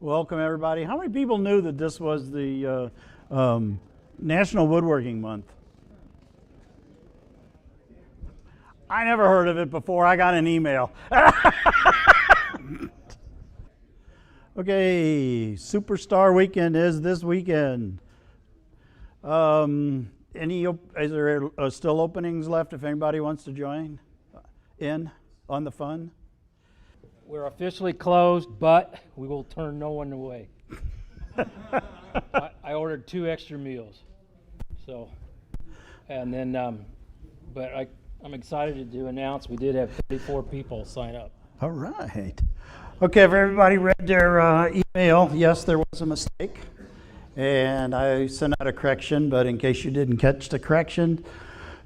Welcome, everybody. How many people knew that this was the National Woodworking Month? I never heard of it before. I got an email. Okay, Superstar Weekend is this weekend. Is there still openings left if anybody wants to join in on the fun? We're officially closed, but we will turn no one away. I ordered 2 extra meals, so, and then, but I'm excited to announce we did have 34 people sign up. All right. Okay, if everybody read their email, yes, there was a mistake, and I sent out a correction, but in case you didn't catch the correction,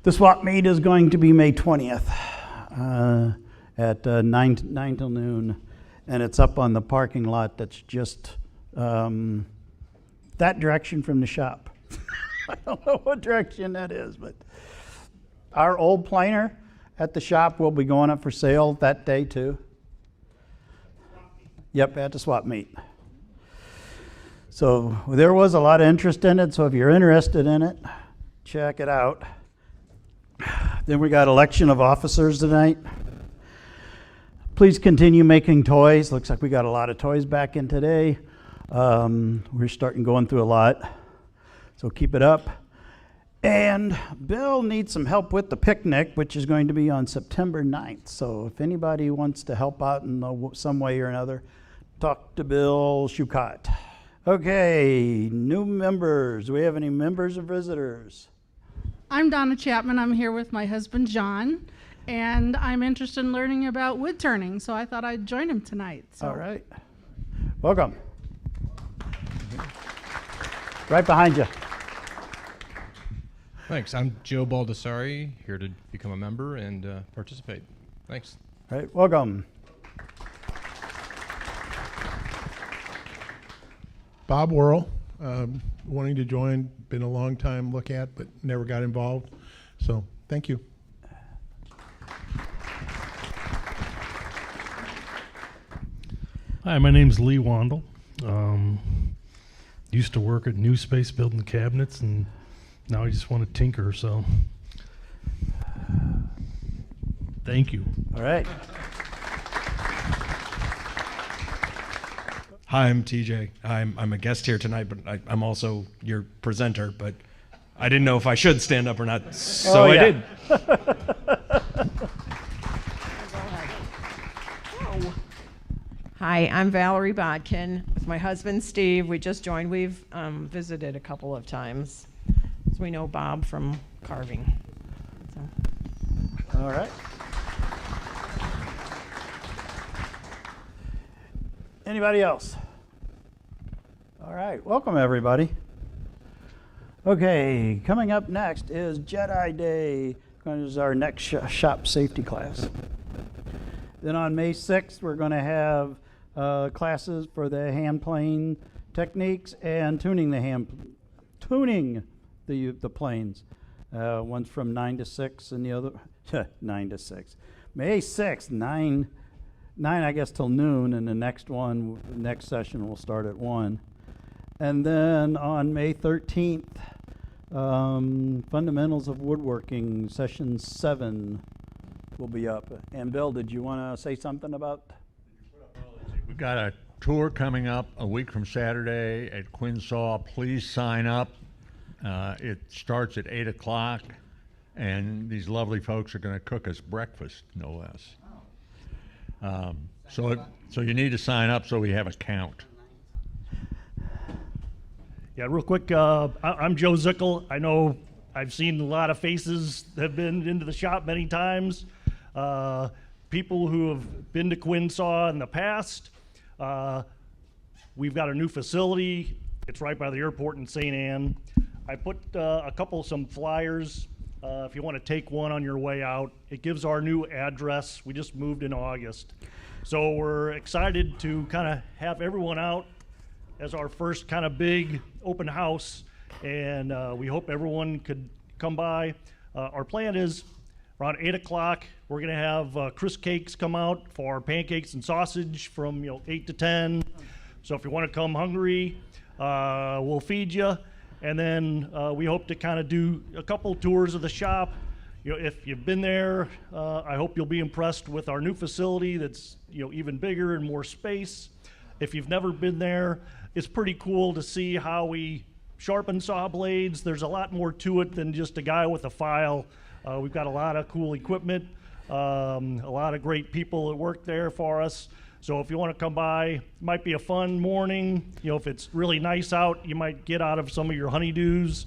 the swap meet is going to be May 20th. At 9 till noon, and it's up on the parking lot that's just that direction from the shop. I don't know what direction that is, but our old planer at the shop will be going up for sale that day too. Yep, at the swap meet. So there was a lot of interest in it, so if you're interested in it, check it out. Then we got election of officers tonight. Please continue making toys. Looks like we got a lot of toys back in today. We're starting going through a lot, so keep it up. And Bill needs some help with the picnic, which is going to be on September 9th. So if anybody wants to help out in some way or another, talk to Bill Shukat. Okay, new members. Do we have any members or visitors? I'm Donna Chapman. I'm here with my husband, John. And I'm interested in learning about wood turning, so I thought I'd join him tonight. So. All right. Welcome. Right behind you. Thanks. I'm Joe Baldessari, here to become a member and participate. Thanks. All right. Welcome. Bob Worrell, wanting to join. Been a long time look at, but never got involved. So thank you. Hi, my name's Lee Wandel. Used to work at New Space building cabinets, and now I just want to tinker, so thank you. All right. Hi, I'm TJ. I'm a guest here tonight, but I'm also your presenter, but I didn't know if I should stand up or not, so I did. Hi, I'm Valerie Bodkin with my husband Steve. We just joined. We've visited a couple of times. So we know Bob from carving. So. All right. Anybody else? All right. Welcome, everybody. Okay, coming up next is Jedi Day. This is our next shop safety class. Then on May 6th, we're going to have classes for the hand plane techniques and tuning the planes. One's from 9 to 6 and the other 9 to 6. May 6th, 9 I guess till noon, and the next session will start at 1. And then on May 13th, Fundamentals of Woodworking, session 7 will be up. And Bill, did you want to say something about? We've got a tour coming up a week from Saturday at Quinsaw. Please sign up. It starts at 8 o'clock, and these lovely folks are going to cook us breakfast, no less. So you need to sign up so we have a count. Yeah, real quick, I'm Joe Zickel. I know I've seen a lot of faces that have been into the shop many times. People who have been to Quinsaw in the past. We've got a new facility. It's right by the airport in St. Anne. I put some flyers if you want to take one on your way out. It gives our new address. We just moved in August. So we're excited to kind of have everyone out as our first kind of big open house, and we hope everyone could come by. Our plan is around 8 o'clock, we're going to have Chris Cakes come out for pancakes and sausage from 8 to 10. So if you want to come hungry, we'll feed you. And then we hope to kind of do a couple tours of the shop. You know, if you've been there, I hope you'll be impressed with our new facility that's, you know, even bigger and more space. If you've never been there, it's pretty cool to see how we sharpen saw blades. There's a lot more to it than just a guy with a file. We've got a lot of cool equipment, a lot of great people that work there for us. So if you want to come by, it might be a fun morning. You know, if it's really nice out, you might get out of some of your honeydews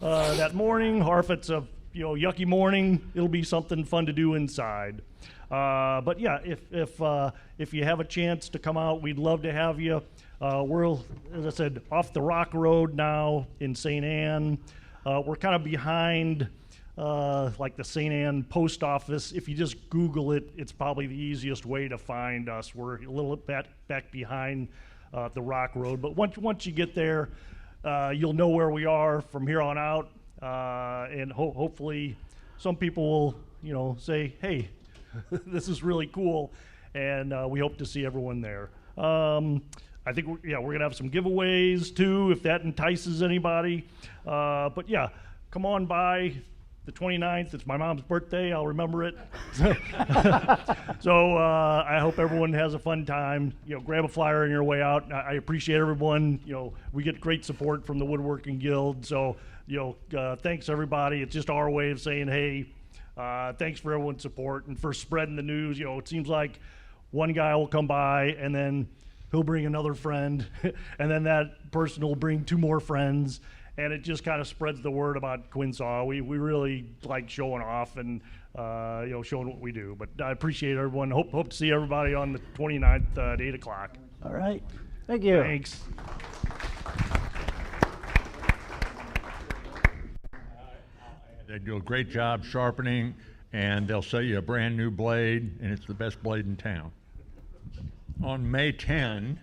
that morning, or if it's a yucky morning, it'll be something fun to do inside. But yeah, if you have a chance to come out, we'd love to have you. We're, as I said, off the Rock Road now in St. Anne. We're kind of behind like the St. Anne post office. If you just Google it, it's probably the easiest way to find us. We're a little bit back behind the Rock Road. But once you get there, you'll know where we are from here on out. And hopefully some people will, say, hey, this is really cool. And we hope to see everyone there. I think we're going to have some giveaways too, if that entices anybody. But yeah, come on by the 29th. It's my mom's birthday. I'll remember it. So I hope everyone has a fun time. Grab a flyer on your way out. I appreciate everyone. We get great support from the Woodworking Guild. So, thanks everybody. It's just our way of saying, hey, thanks for everyone's support and for spreading the news. It seems like one guy will come by and then he'll bring another friend, and then that person will bring two more friends, and it just kind of spreads the word about Quinsaw. We really like showing off and showing what we do. But I appreciate everyone. Hope to see everybody on the 29th at 8 o'clock. All right. Thank you. Thanks. They do a great job sharpening, and they'll sell you a brand new blade, and it's the best blade in town. On May 10,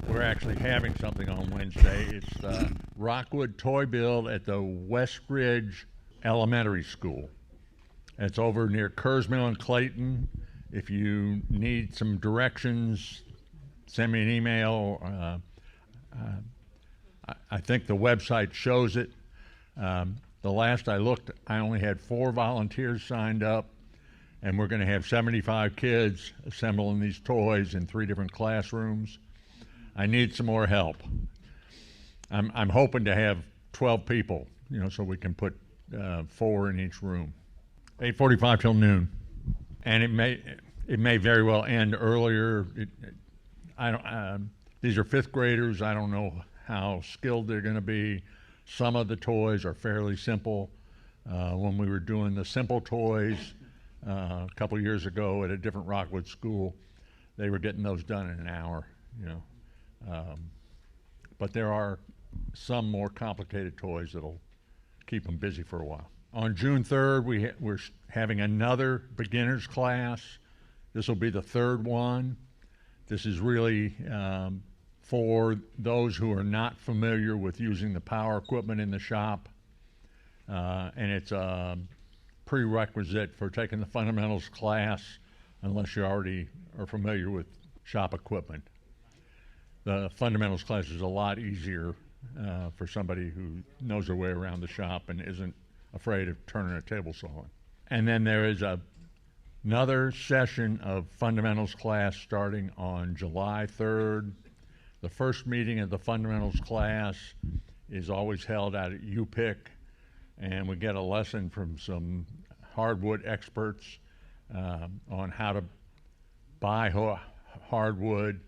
we're actually having something on Wednesday. It's the Rockwood Toy Build at the West Ridge Elementary School. It's over near Kersmill and Clayton. If you need some directions, send me an email. I think the website shows it. The last I looked, I only had 4 volunteers signed up. And we're going to have 75 kids assembling these toys in 3 different classrooms. I need some more help. I'm hoping to have 12 people, so we can put 4 in each room. 8:45 till noon, and it may very well end earlier. These are 5th graders. I don't know how skilled they're going to be. Some of the toys are fairly simple. When we were doing the simple toys, a couple years ago at a different Rockwood school, they were getting those done in an hour, but there are some more complicated toys that'll keep them busy for a while. On June 3rd, we're having another beginners class. This will be the 3rd one. This is really for those who are not familiar with using the power equipment in the shop, and it's prerequisite for taking the fundamentals class unless you already are familiar with shop equipment. The fundamentals class is a lot easier for somebody who knows their way around the shop and isn't afraid of turning a table saw on. And then there is another session of fundamentals class starting on July 3rd. The first meeting of the fundamentals class is always held out at UPIC, and we get a lesson from some hardwood experts on how to buy hardwood,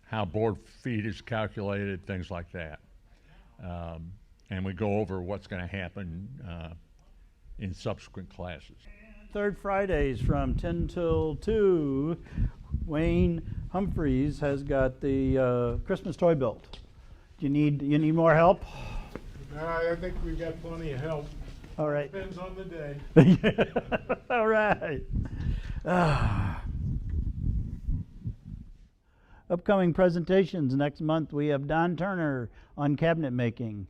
how board feet is calculated, things like that. And we go over what's going to happen in subsequent classes. 3rd Fridays from 10 till 2, Wayne Humphreys has got the Christmas toy built. You need more help? I think we've got plenty of help. All right. Depends on the day. All right. Upcoming presentations next month, we have Don Turner on cabinet making.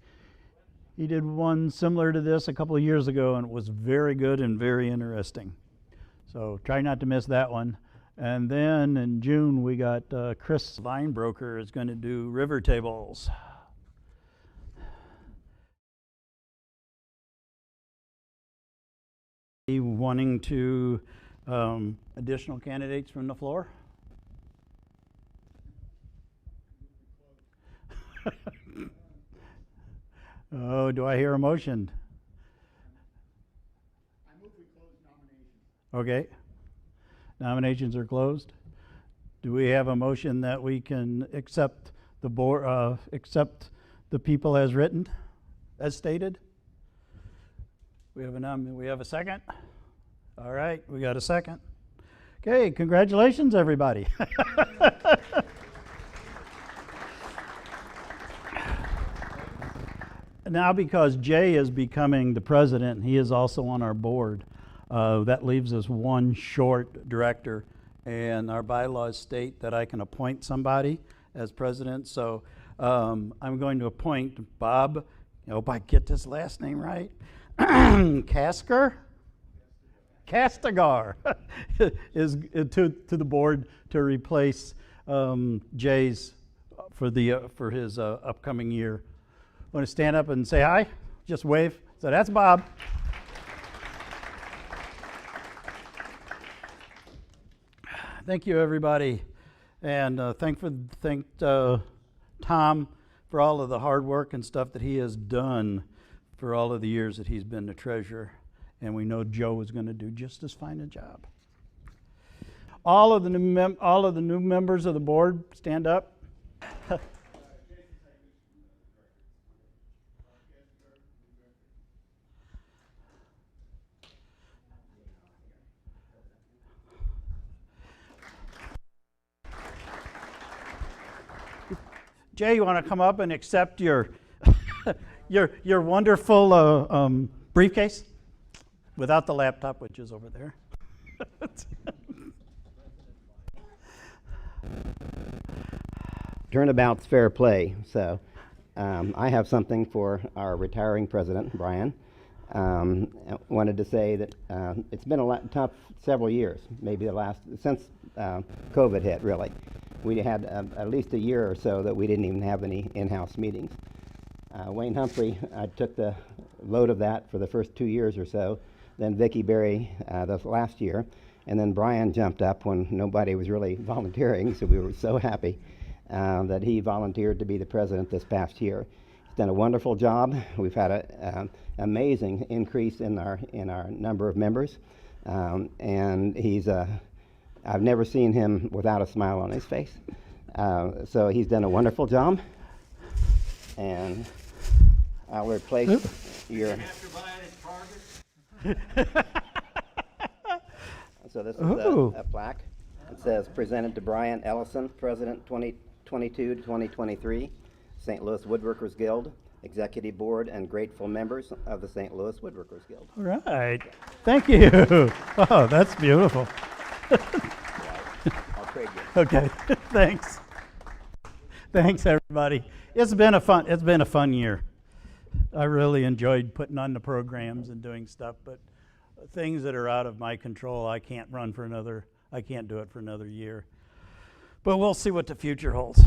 He did one similar to this a couple of years ago, and it was very good and very interesting. So try not to miss that one. And then in June, we got Chris Vinebroker is going to do river tables. Wanting to additional candidates from the floor? Oh, do I hear a motion? I move we close nominations. Okay. Nominations are closed. Do we have a motion that we can accept the board, accept the people as written, as stated? We have we have a second? All right, we got a second. Okay, congratulations, everybody. Now, because Jay is becoming the president, he is also on our board. That leaves us one short director, and our bylaws state that I can appoint somebody as president. So I'm going to appoint Bob, I hope I get this last name right, Castigar is to the board to replace Jay's for his upcoming year. Want to stand up and say hi? Just wave. So that's Bob. Thank you, everybody, and thank Tom for all of the hard work and stuff that he has done for all of the years that he's been the treasurer. And we know Joe is going to do just as fine a job. All of the new members of the board, stand up. Jay, you want to come up and accept your your wonderful briefcase without the laptop, which is over there. Turnabout's fair play. So I have something for our retiring president, Brian. I wanted to say that it's been a tough several years, maybe since COVID hit, really. We had at least a year or so that we didn't even have any in-house meetings. Wayne Humphrey took the load of that for the first 2 years or so, then Vicki Berry the last year, and then Brian jumped up when nobody was really volunteering, so we were so happy that he volunteered to be the president this past year. He's done a wonderful job. We've had an amazing increase in our number of members, and he's I've never seen him without a smile on his face. So he's done a wonderful job, and I'll replace your. So this is a plaque. It says, presented to Brian Ellison, President 2022 to 2023, St. Louis Woodworkers Guild, Executive Board, and grateful members of the St. Louis Woodworkers Guild. All right. Thank you. Oh, that's beautiful. I'll trade you. Okay. Thanks. Thanks, everybody. It's been a fun year. I really enjoyed putting on the programs and doing stuff, but things that are out of my control, I can't do it for another year. But we'll see what the future holds.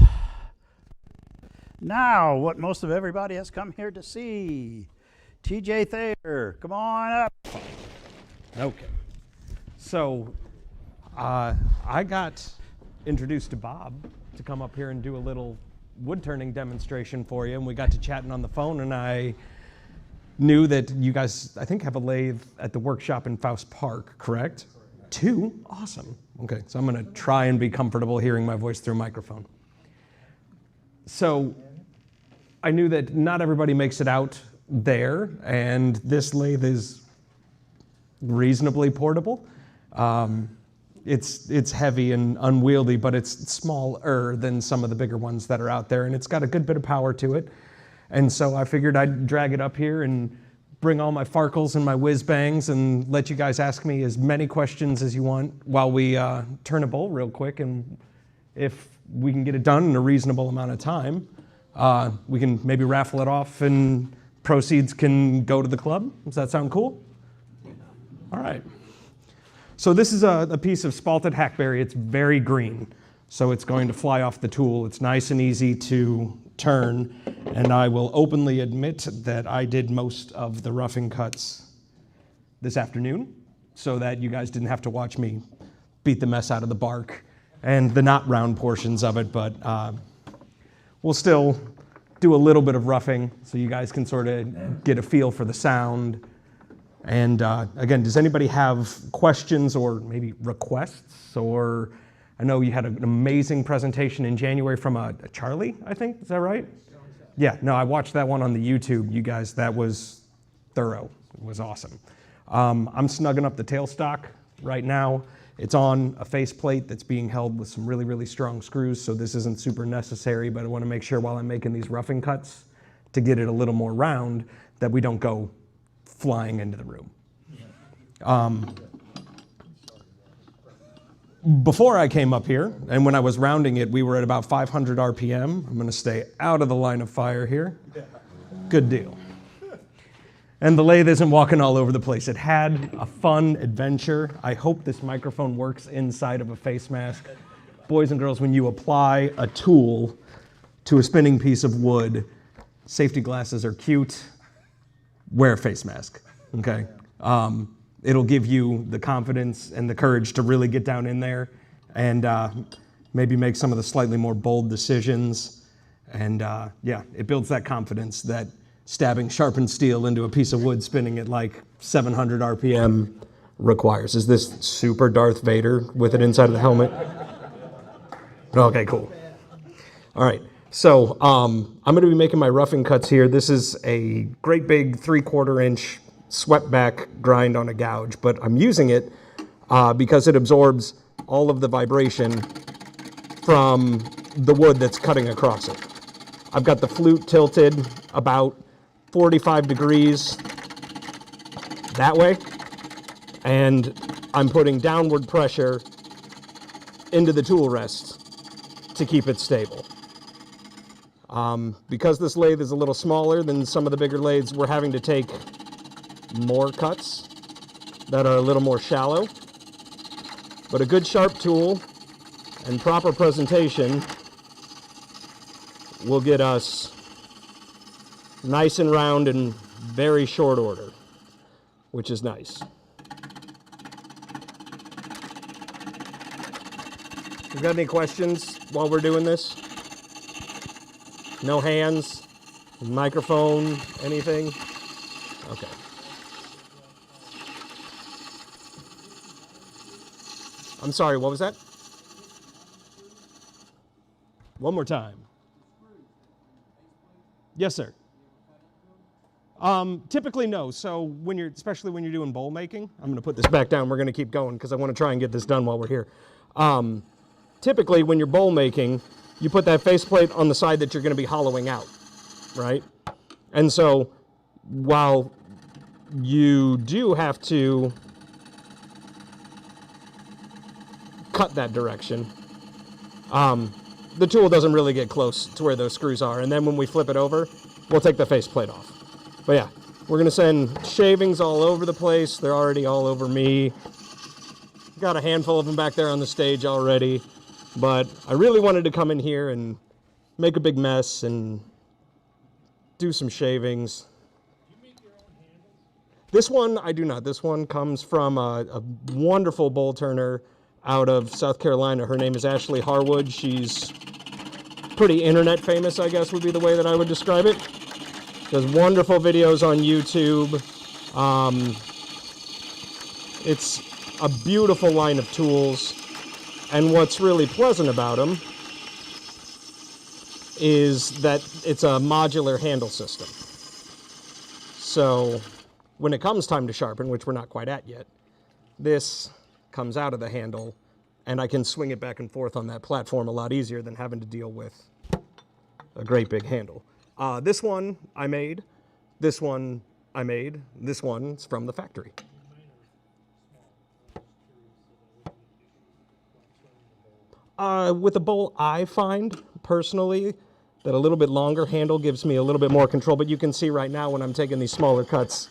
Now, what most of everybody has come here to see. TJ Thayer, come on up. Okay. So I got introduced to Bob to come up here and do a little wood turning demonstration for you, and we got to chatting on the phone, and I knew that you guys, I think, have a lathe at the workshop in Faust Park, correct? 2? Awesome. Okay, so I'm going to try and be comfortable hearing my voice through a microphone. So I knew that not everybody makes it out there, and this lathe is reasonably portable. It's heavy and unwieldy, but it's smaller than some of the bigger ones that are out there, and it's got a good bit of power to it. And so I figured I'd drag it up here and bring all my farkles and my whiz bangs and let you guys ask me as many questions as you want while we turn a bowl real quick. And if we can get it done in a reasonable amount of time, we can maybe raffle it off and proceeds can go to the club. Does that sound cool? All right. So this is a piece of spalted hackberry. It's very green, so it's going to fly off the tool. It's nice and easy to turn, and I will openly admit that I did most of the roughing cuts this afternoon so that you guys didn't have to watch me beat the mess out of the bark and the not round portions of it, but we'll still do a little bit of roughing so you guys can sort of get a feel for the sound. And again, does anybody have questions or maybe requests? Or I know you had an amazing presentation in January from a Charlie, I think, is that right? Yeah, no, I watched that one on the YouTube. You guys, that was thorough. It was awesome. I'm snugging up the tailstock right now. It's on a faceplate that's being held with some really, really strong screws, so this isn't super necessary, but I want to make sure while I'm making these roughing cuts to get it a little more round that we don't go flying into the room. Before I came up here, and when I was rounding it, we were at about 500 RPM. I'm going to stay out of the line of fire here. Good deal. And the lathe isn't walking all over the place. It had a fun adventure. I hope this microphone works inside of a face mask. Boys and girls, when you apply a tool to a spinning piece of wood, safety glasses are cute. Wear a face mask, okay? It'll give you the confidence and the courage to really get down in there and maybe make some of the slightly more bold decisions. And yeah, it builds that confidence that stabbing sharpened steel into a piece of wood spinning at like 700 RPM requires. Is this super Darth Vader with it inside of the helmet? Okay, cool. All right, so I'm going to be making my roughing cuts here. This is a great big 3/4 inch swept back grind on a gouge, but I'm using it because it absorbs all of the vibration from the wood that's cutting across it. I've got the flute tilted about 45 degrees that way, and I'm putting downward pressure into the tool rest to keep it stable. Because this lathe is a little smaller than some of the bigger lathes, we're having to take more cuts that are a little more shallow. But a good sharp tool and proper presentation will get us nice and round in very short order, which is nice. You got any questions while we're doing this? No hands, microphone, anything? Okay. I'm sorry, what was that? One more time. Yes, sir. Typically, no. So especially when you're doing bowl making, I'm going to put this back down. We're going to keep going because I want to try and get this done while we're here. Typically, when you're bowl making, you put that faceplate on the side that you're going to be hollowing out, right? And so while you do have to cut that direction, the tool doesn't really get close to where those screws are. And then when we flip it over, we'll take the faceplate off. But yeah, we're going to send shavings all over the place. They're already all over me. Got a handful of them back there on the stage already. But I really wanted to come in here and make a big mess and do some shavings. Do you make your own handles? This one, I do not. This one comes from a wonderful bowl turner out of South Carolina. Her name is Ashley Harwood. She's pretty internet famous, I guess would be the way that I would describe it. Does wonderful videos on YouTube. It's a beautiful line of tools. And what's really pleasant about them is that it's a modular handle system. So when it comes time to sharpen, which we're not quite at yet, this comes out of the handle and I can swing it back and forth on that platform a lot easier than having to deal with a great big handle. This one I made, this one I made, this one's from the factory. With a bowl, I find, personally, that a little bit longer handle gives me a little bit more control, but you can see right now when I'm taking these smaller cuts,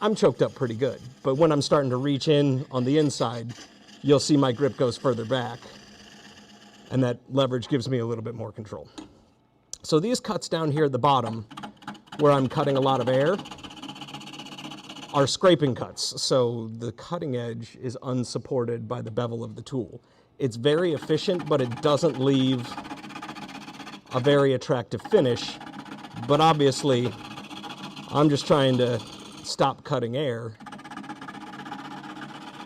I'm choked up pretty good. But when I'm starting to reach in on the inside, you'll see my grip goes further back. And that leverage gives me a little bit more control. So these cuts down here at the bottom, where I'm cutting a lot of air, are scraping cuts. So the cutting edge is unsupported by the bevel of the tool. It's very efficient, but it doesn't leave a very attractive finish. But obviously, I'm just trying to stop cutting air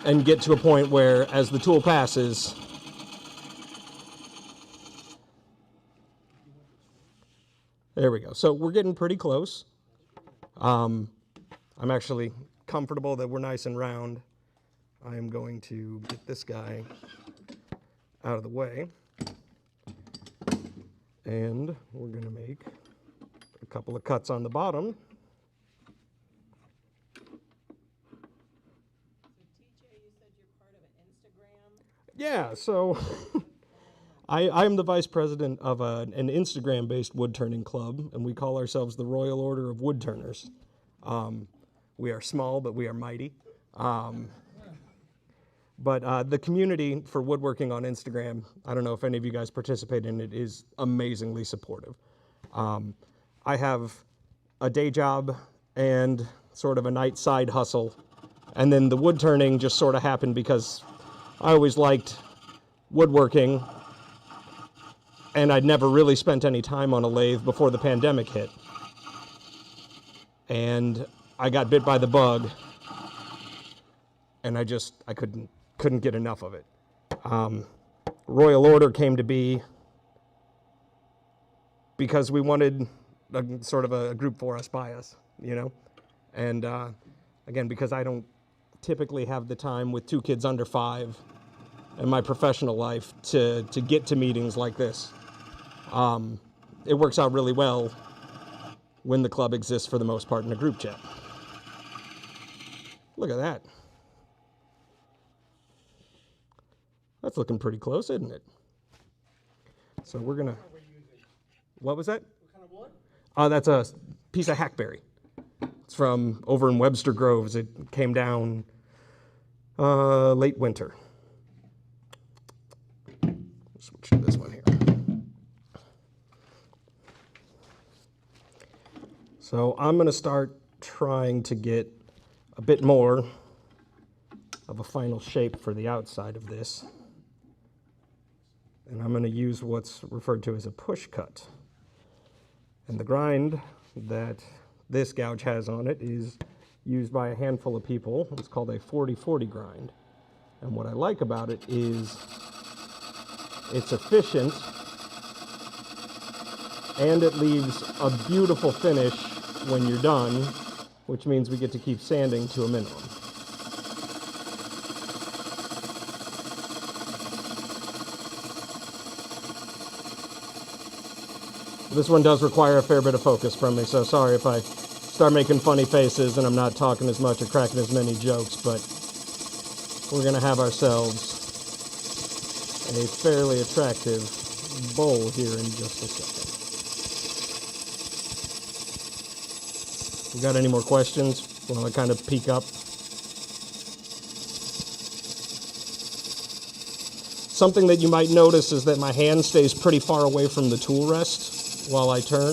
and get to a point where, as the tool passes, there we go. So we're getting pretty close. I'm actually comfortable that we're nice and round. I am going to get this guy out of the way. And we're going to make a couple of cuts on the bottom. Yeah, so I'm the vice president of an Instagram-based wood turning club, and we call ourselves the Royal Order of Wood Turners. We are small, but we are mighty. But the community for woodworking on Instagram, I don't know if any of you guys participate in it, is amazingly supportive. I have a day job and sort of a night side hustle, and then the wood turning just sort of happened because I always liked woodworking, and I'd never really spent any time on a lathe before the pandemic hit. And I got bit by the bug, and I couldn't get enough of it. Royal Order came to be because we wanted sort of a group for us by us, you know? And again, because I don't typically have the time with 2 kids under 5 in my professional life to get to meetings like this. It works out really well when the club exists for the most part in a group chat. Look at that. That's looking pretty close, isn't it? So we're gonna, what was that? What kind of wood? That's a piece of hackberry. It's from over in Webster Groves. It came down late winter. Switch to this one here. So I'm gonna start trying to get a bit more of a final shape for the outside of this. And I'm going to use what's referred to as a push cut. And the grind that this gouge has on it is used by a handful of people. It's called a 40-40 grind. And what I like about it is it's efficient and it leaves a beautiful finish when you're done, which means we get to keep sanding to a minimum. This one does require a fair bit of focus from me, so sorry if I start making funny faces and I'm not talking as much or cracking as many jokes, but we're going to have ourselves a fairly attractive bowl here in just a second. We got any more questions while I kind of peek up? Something that you might notice is that my hand stays pretty far away from the tool rest while I turn.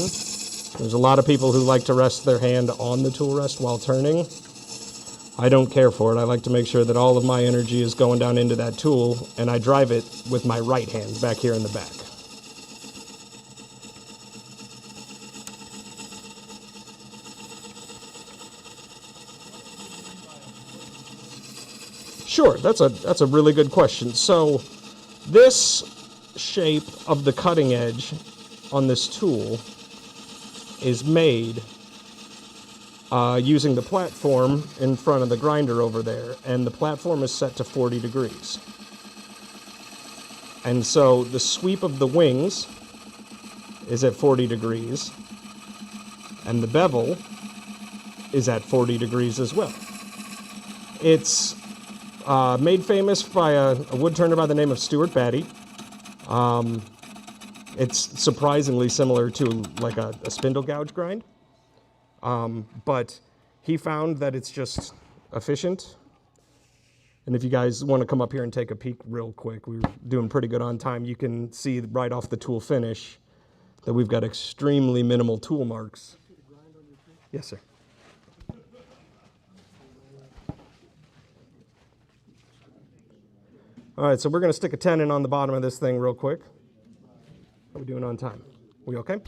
There's a lot of people who like to rest their hand on the tool rest while turning. I don't care for it. I like to make sure that all of my energy is going down into that tool, and I drive it with my right hand back here in the back. Sure, that's a really good question. So this shape of the cutting edge on this tool is made using the platform in front of the grinder over there, and the platform is set to 40 degrees. And so the sweep of the wings is at 40 degrees, and the bevel is at 40 degrees as well. It's made famous by a wood turner by the name of Stuart Batty. It's surprisingly similar to like a spindle gouge grind, but he found that it's just efficient. And if you guys want to come up here and take a peek real quick, we were doing pretty good on time. You can see right off the tool finish that we've got extremely minimal tool marks. Yes, sir. All right, so we're going to stick a tenon on the bottom of this thing real quick. How are we doing on time? We okay?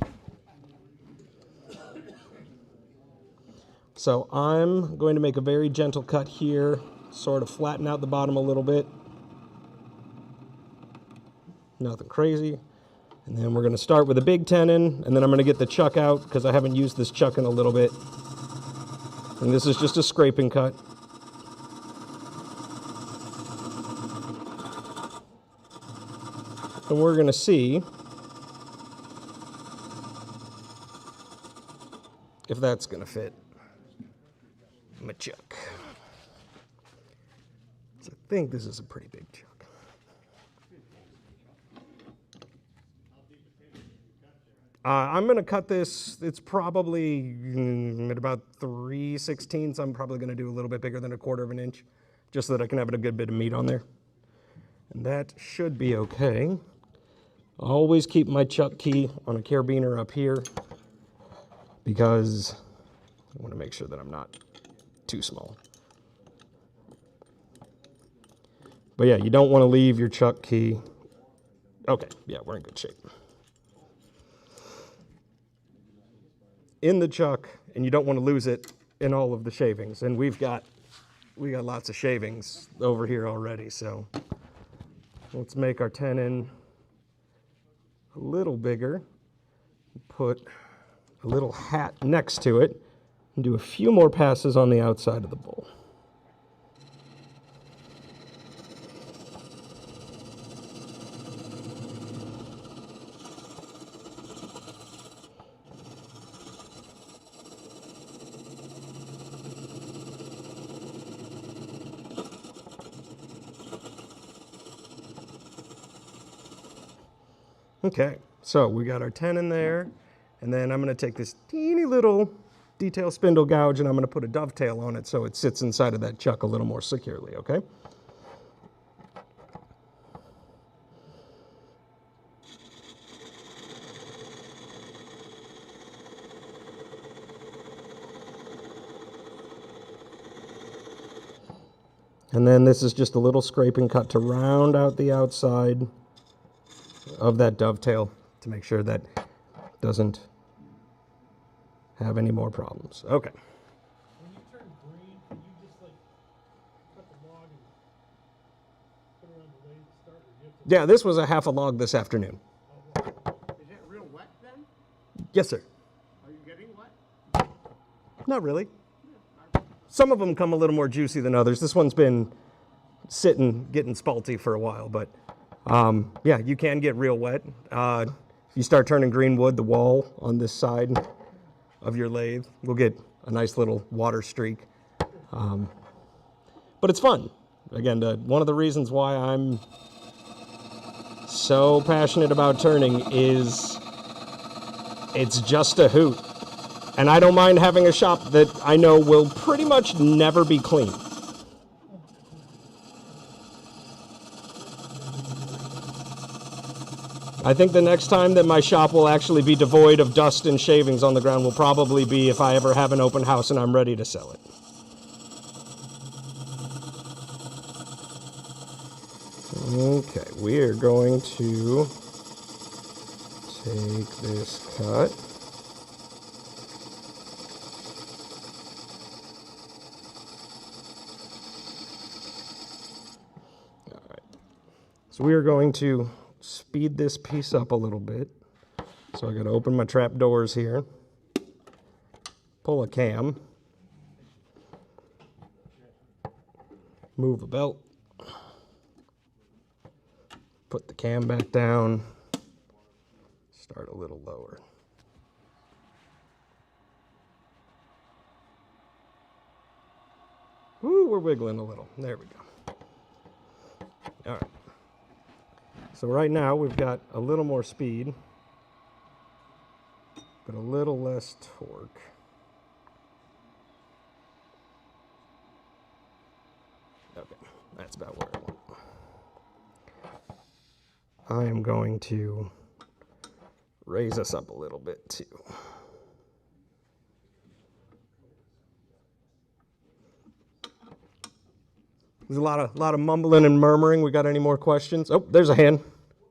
So I'm going to make a very gentle cut here, sort of flatten out the bottom a little bit. Nothing crazy. And then we're going to start with a big tenon, and then I'm going to get the chuck out because I haven't used this chuck in a little bit. And this is just a scraping cut. And we're going to see if that's going to fit my chuck. So I think this is a pretty big chuck. I'm going to cut this, it's probably at about 3/16. I'm probably going to do a little bit bigger than 1/4 of an inch, just so that I can have a good bit of meat on there. And that should be okay. Always keep my chuck key on a carabiner up here because I want to make sure that I'm not too small. But yeah, you don't want to leave your chuck key. Okay, yeah, we're in good shape. In the chuck, and you don't want to lose it in all of the shavings. And we got lots of shavings over here already, so let's make our tenon a little bigger. Put a little hat next to it and do a few more passes on the outside of the bowl. Okay, so we got our tenon there, and then I'm going to take this teeny little detail spindle gouge and I'm going to put a dovetail on it so it sits inside of that chuck a little more securely, okay? And then this is just a little scraping cut to round out the outside of that dovetail to make sure that doesn't have any more problems. Okay. When you turn green, can you just like cut the log and put it on the lathe to start? Or do you have to Yeah, this was a half a log this afternoon. Is it real wet then? Yes, sir. Are you getting wet? Not really. Some of them come a little more juicy than others. This one's been sitting, getting spalty for a while, but yeah, you can get real wet. If you start turning green wood, the wall on this side of your lathe will get a nice little water streak. But it's fun. Again, one of the reasons why I'm so passionate about turning is it's just a hoot. And I don't mind having a shop that I know will pretty much never be clean. I think the next time that my shop will actually be devoid of dust and shavings on the ground will probably be if I ever have an open house and I'm ready to sell it. Okay, we are going to take this cut. All right. So we are going to speed this piece up a little bit. So I got to open my trap doors here, pull a cam, move a belt, put the cam back down, start a little lower. Woo, we're wiggling a little. There we go. All right. So right now we've got a little more speed, but a little less torque. Okay, that's about where I want. I am going to raise us up a little bit too. There's a lot of mumbling and murmuring. We got any more questions? Oh, there's a hand.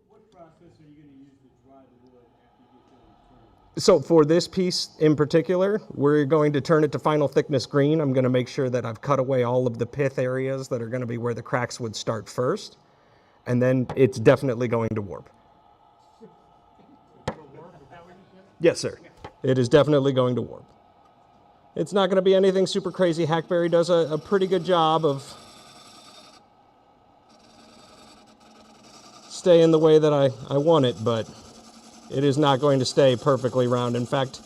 What process are you going to use to dry the wood after you get done turning? So for this piece in particular, we're going to turn it to final thickness green. I'm going to make sure that I've cut away all of the pith areas that are going to be where the cracks would start first. And then it's definitely going to warp. Yes, sir. It is definitely going to warp. It's not going to be anything super crazy. Hackberry does a pretty good job of staying the way that I want it, but it is not going to stay perfectly round. In fact,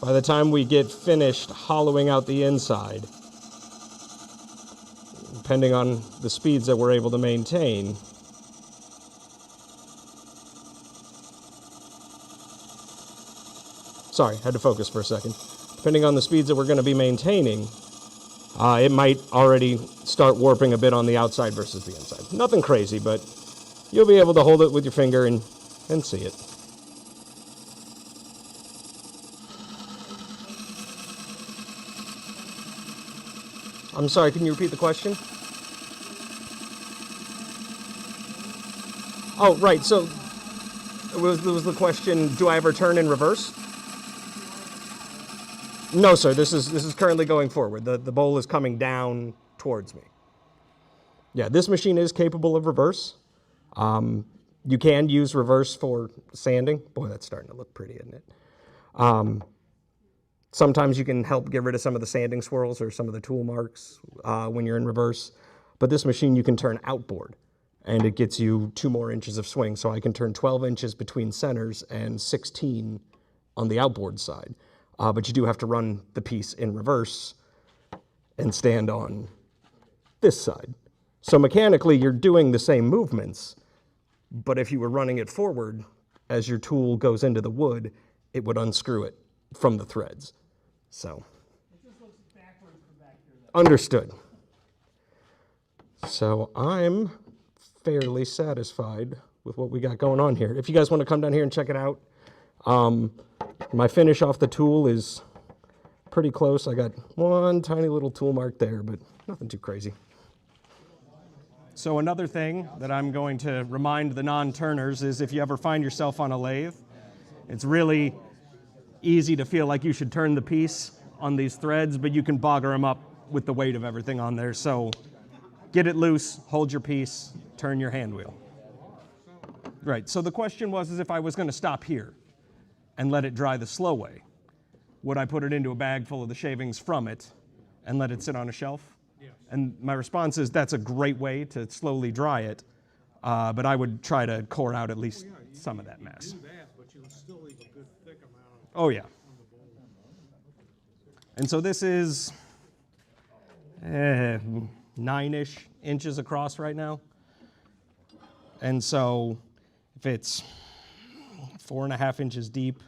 by the time we get finished hollowing out the inside, depending on the speeds that we're able to maintain, sorry, had to focus for a second. Depending on the speeds that we're going to be maintaining, it might already start warping a bit on the outside versus the inside. Nothing crazy, but you'll be able to hold it with your finger and see it. I'm sorry, can you repeat the question? Oh, right, so it was the question, do I ever turn in reverse? No, sir, this is currently going forward. The bowl is coming down towards me. Yeah, this machine is capable of reverse. You can use reverse for sanding. Boy, that's starting to look pretty, isn't it? Sometimes you can help get rid of some of the sanding swirls or some of the tool marks when you're in reverse. But this machine you can turn outboard, and it gets you 2 more inches of swing. So I can turn 12 inches between centers and 16 on the outboard side. But you do have to run the piece in reverse and stand on this side. So mechanically, you're doing the same movements, but if you were running it forward, as your tool goes into the wood, it would unscrew it from the threads. So, It just looks backwards from back here. Though. Understood. So I'm fairly satisfied with what we got going on here. If you guys want to come down here and check it out, my finish off the tool is pretty close. I got one tiny little tool mark there, but nothing too crazy. So another thing that I'm going to remind the non-turners is if you ever find yourself on a lathe, it's really easy to feel like you should turn the piece on these threads, but you can bogger them up with the weight of everything on there. So get it loose, hold your piece, turn your hand wheel. Right, so the question was is if I was going to stop here and let it dry the slow way, would I put it into a bag full of the shavings from it and let it sit on a shelf? Yes. And my response is that's a great way to slowly dry it, but I would try to core out at least some of that mess. Do that, but you'll still leave a good thick amount Oh yeah. on the bowl. And so this is 9-ish inches across right now. And so if it's 4.5 inches deep,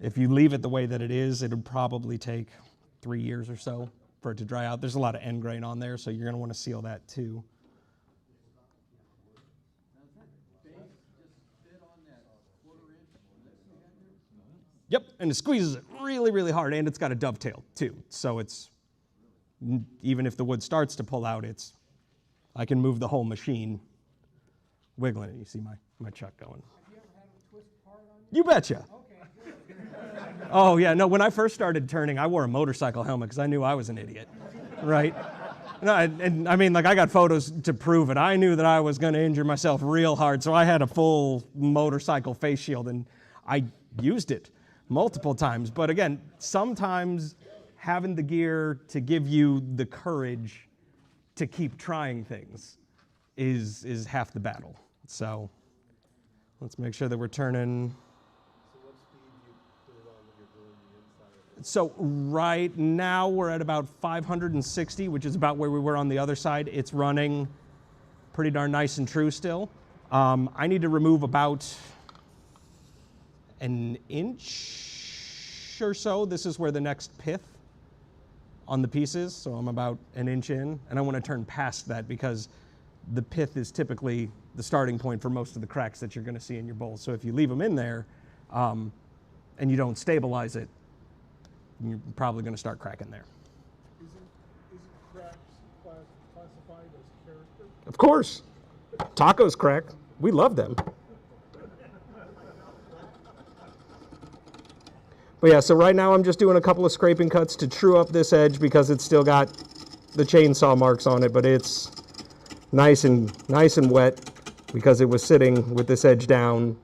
if you leave it the way that it is, it would probably take 3 years or so for it to dry out. There's a lot of end grain on there, so you're going to want to seal that too. Yep, and it squeezes it really, really hard, and it's got a dovetail too. So it's, even if the wood starts to pull out, I can move the whole machine wiggling it. You see my chuck going. Have you ever had a twist part on You betcha. Okay. Oh yeah, no, when I first started turning, I wore a motorcycle helmet because I knew I was an idiot, right? No, and I mean, like I got photos to prove it. I knew that I was going to injure myself real hard, so I had a full motorcycle face shield, and I used it multiple times. But again, sometimes having the gear to give you the courage to keep trying things is half the battle. So let's make sure that we're turning. So right now we're at about 560, which is about where we were on the other side. It's running pretty darn nice and true still. I need to remove about an inch or so. This is where the next pith on the pieces, so I'm about an inch in, and I want to turn past that because the pith is typically the starting point for most of the cracks that you're going to see in your bowl. So if you leave them in there and you don't stabilize it, you're probably going to start cracking there. Isn't cracks classified as character? Of course. Tacos crack. We love them. But yeah, so right now I'm just doing a couple of scraping cuts to true up this edge because it's still got the chainsaw marks on it, but it's nice and wet because it was sitting with this edge down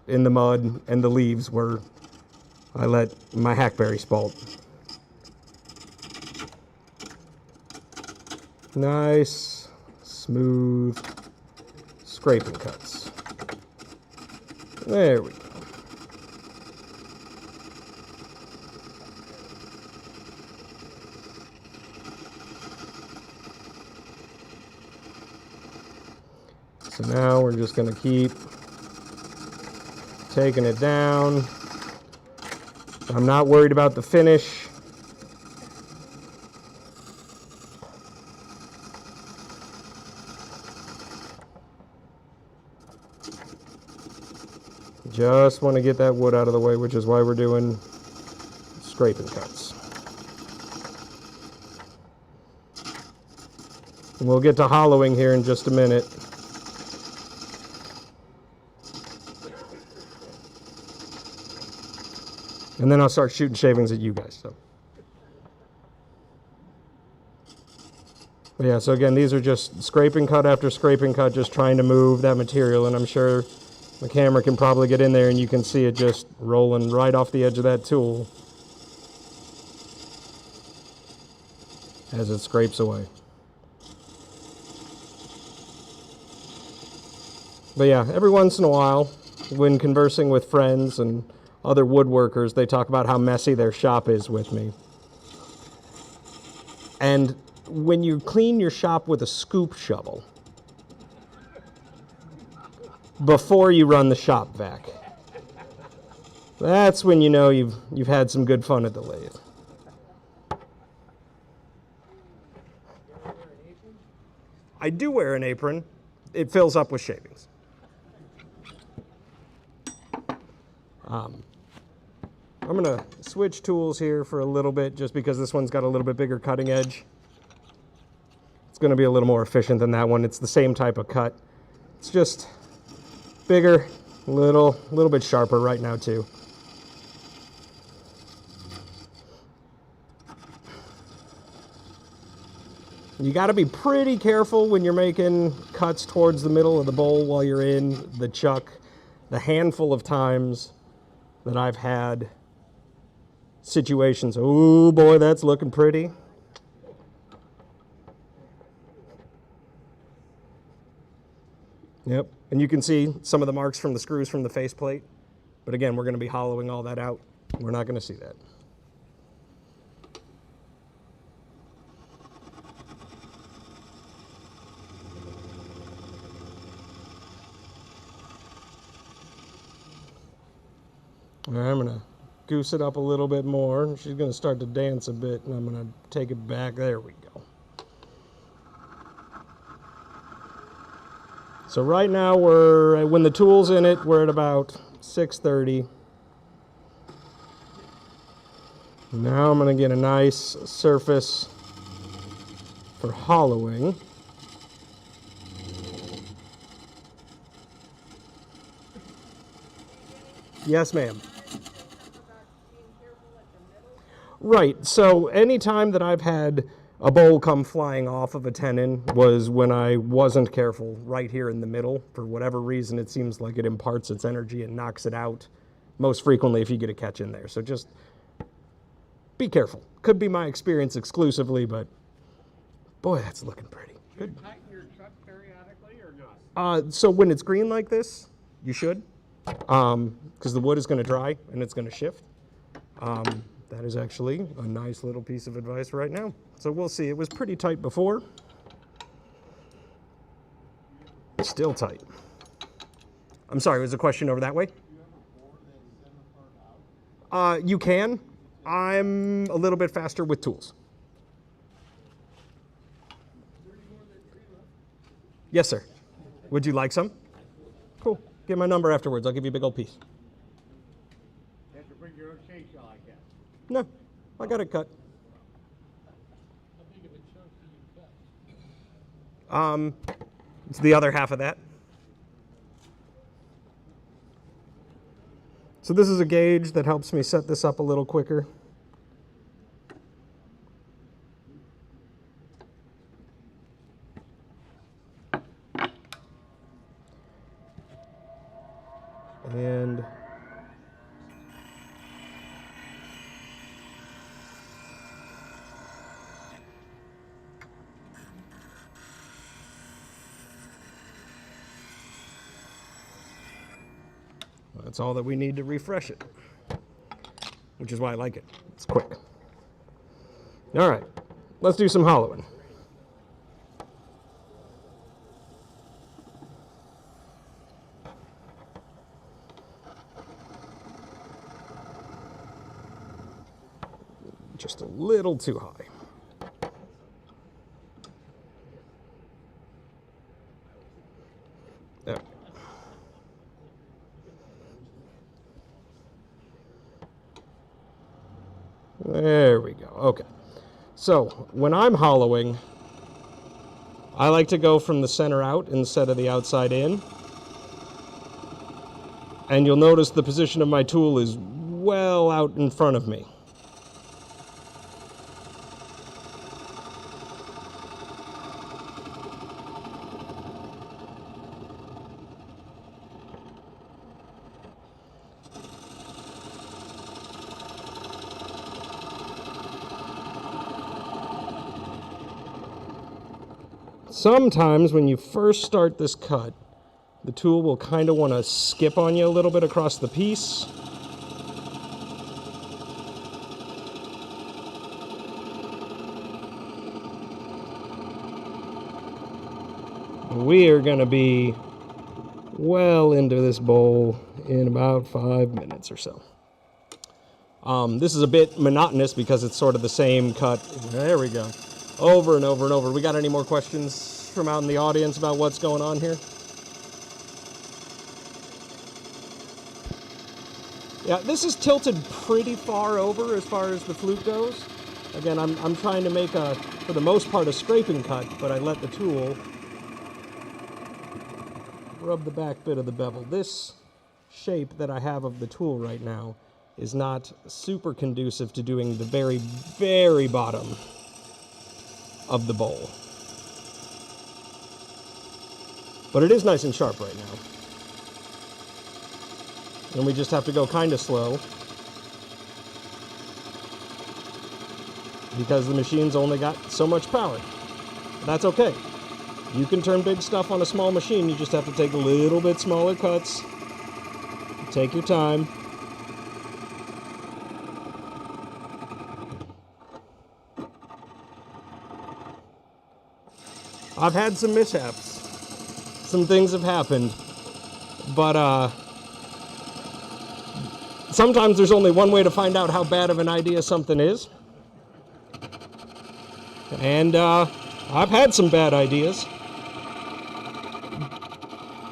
in the mud and the leaves where I let my hackberry spalt. Nice, smooth scraping cuts. There we go. So now we're just going to keep taking it down. I'm not worried about the finish. Just want to get that wood out of the way, which is why we're doing scraping cuts. And we'll get to hollowing here in just a minute. And then I'll start shooting shavings at you guys. So. But yeah, so again, these are just scraping cut after scraping cut, just trying to move that material, and I'm sure the camera can probably get in there and you can see it just rolling right off the edge of that tool as it scrapes away. But yeah, every once in a while, when conversing with friends and other woodworkers, they talk about how messy their shop is with me. And when you clean your shop with a scoop shovel, before you run the shop vac, that's when you know you've had some good fun at the lathe. I do wear an apron. It fills up with shavings. I'm going to switch tools here for a little bit just because this one's got a little bit bigger cutting edge. It's going to be a little more efficient than that one. It's the same type of cut. It's just bigger, a little bit sharper right now too. You got to be pretty careful when you're making cuts towards the middle of the bowl while you're in the chuck. The handful of times that I've had situations, oh boy, that's looking pretty. Yep, and you can see some of the marks from the screws from the faceplate. But again, we're going to be hollowing all that out. We're not going to see that. All right, I'm going to goose it up a little bit more. She's going to start to dance a bit, and I'm going to take it back. There we go. So right now, when the tool's in it, we're at about 630. Now I'm going to get a nice surface for hollowing. Yes, ma'am. Right, so anytime that I've had a bowl come flying off of a tenon was when I wasn't careful right here in the middle. For whatever reason, it seems like it imparts its energy and knocks it out most frequently if you get a catch in there. So just be careful. Could be my experience exclusively, but boy, that's looking pretty. Good. Do you tighten your chuck periodically or not? So when it's green like this, you should, because the wood is going to dry and it's going to shift. That is actually a nice little piece of advice right now. So we'll see. It was pretty tight before. Still tight. I'm sorry, was the question over that way? Do you ever bore that center part out? You can. I'm a little bit faster with tools. Yes, sir. Would you like some? Cool. Get my number afterwards. I'll give you a big old piece. You have to bring your own chainsaw, I guess. No, I got it cut. It's the other half of that. So this is a gauge that helps me set this up a little quicker. And that's all that we need to refresh it, which is why I like it. It's quick. All right, let's do some hollowing. Just a little too high. There. There we go. Okay. So when I'm hollowing, I like to go from the center out instead of the outside in. And you'll notice the position of my tool is well out in front of me. Sometimes when you first start this cut, the tool will kind of want to skip on you a little bit across the piece. We are going to be well into this bowl in about 5 minutes or so. This is a bit monotonous because it's sort of the same cut. There we go. Over and over and over. We got any more questions from out in the audience about what's going on here? Yeah, this is tilted pretty far over as far as the flute goes. Again, I'm trying to make for the most part, a scraping cut, but I let the tool rub the back bit of the bevel. This shape that I have of the tool right now is not super conducive to doing the very, very bottom of the bowl. But it is nice and sharp right now. And we just have to go kind of slow because the machine's only got so much power. That's okay. You can turn big stuff on a small machine. You just have to take a little bit smaller cuts. Take your time. I've had some mishaps. Some things have happened. But sometimes there's only one way to find out how bad of an idea something is. And I've had some bad ideas.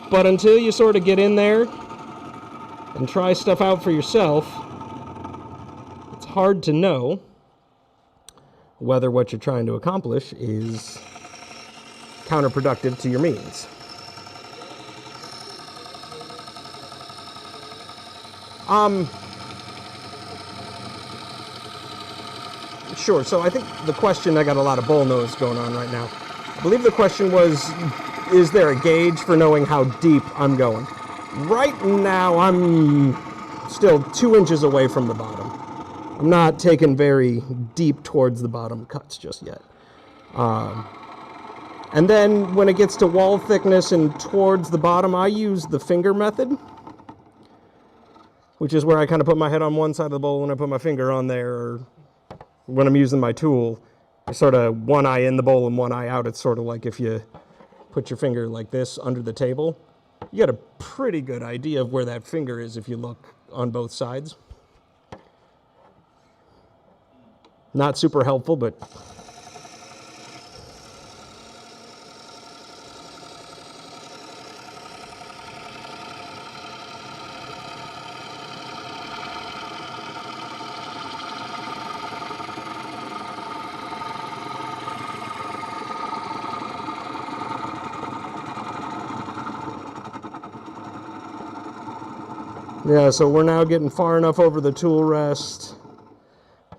But until you sort of get in there and try stuff out for yourself, it's hard to know whether what you're trying to accomplish is counterproductive to your means. Sure, so I think the question, I got a lot of bull nose going on right now. I believe the question was, is there a gauge for knowing how deep I'm going? Right now, I'm still 2 inches away from the bottom. I'm not taking very deep towards the bottom cuts just yet. And then when it gets to wall thickness and towards the bottom, I use the finger method, which is where I kind of put my head on one side of the bowl and I put my finger on there. Or when I'm using my tool, I sort of one eye in the bowl and one eye out. It's sort of like if you put your finger like this under the table, you get a pretty good idea of where that finger is if you look on both sides. Not super helpful, but Yeah, so we're now getting far enough over the tool rest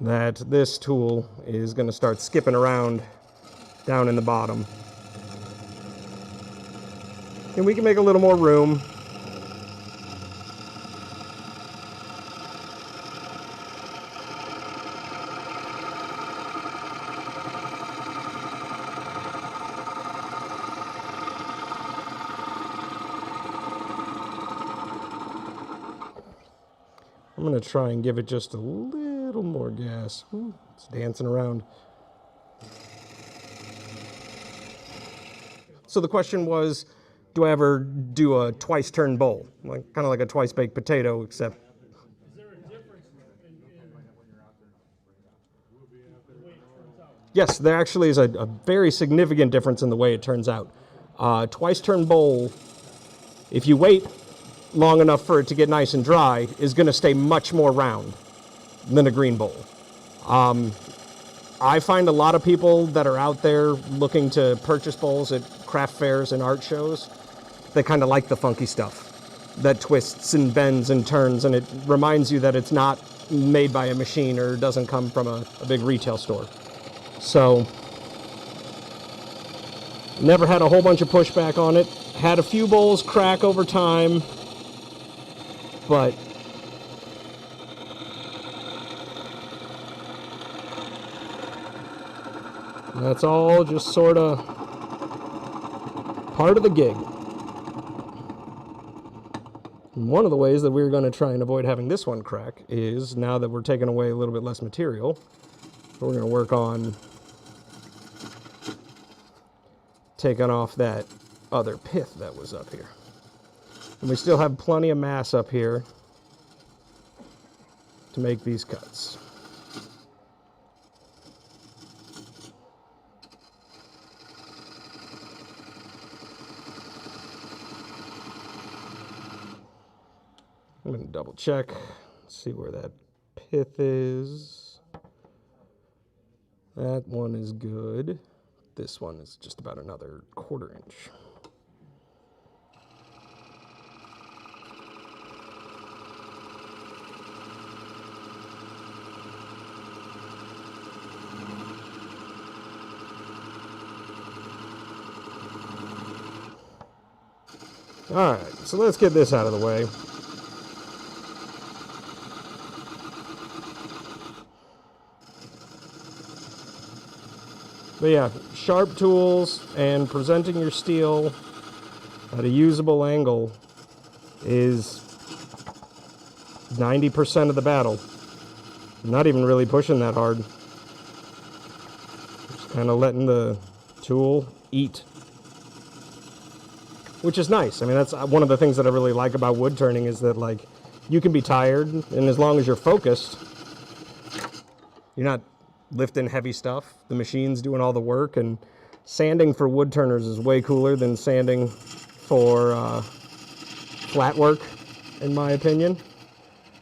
that this tool is going to start skipping around down in the bottom. And we can make a little more room. I'm going to try and give it just a little more gas. Ooh, it's dancing around. So the question was, do I ever do a twice-turned bowl? Like, kind of like a twice-baked potato, except... Is there a difference in the way it turns out? Yes, there actually is a very significant difference in the way it turns out. Twice-turned bowl, if you wait long enough for it to get nice and dry, is going to stay much more round than a green bowl. I find a lot of people that are out there looking to purchase bowls at craft fairs and art shows, they kind of like the funky stuff that twists and bends and turns, and it reminds you that it's not made by a machine or doesn't come from a big retail store. So, never had a whole bunch of pushback on it. Had a few bowls crack over time, but that's all just sort of part of the gig. And one of the ways that we're going to try and avoid having this one crack is, now that we're taking away a little bit less material, we're going to work on taking off that other pith that was up here. And we still have plenty of mass up here to make these cuts. I'm going to double check, see where that pith is. That one is good. This one is just about another 1/4 inch. All right, so let's get this out of the way. But yeah, sharp tools and presenting your steel at a usable angle is 90% of the battle. I'm not even really pushing that hard. Just kind of letting the tool eat. Which is nice. I mean, that's one of the things that I really like about wood turning, is that, like, you can be tired, and as long as you're focused, you're not lifting heavy stuff. The machine's doing all the work, and sanding for wood turners is way cooler than sanding for flat work, in my opinion,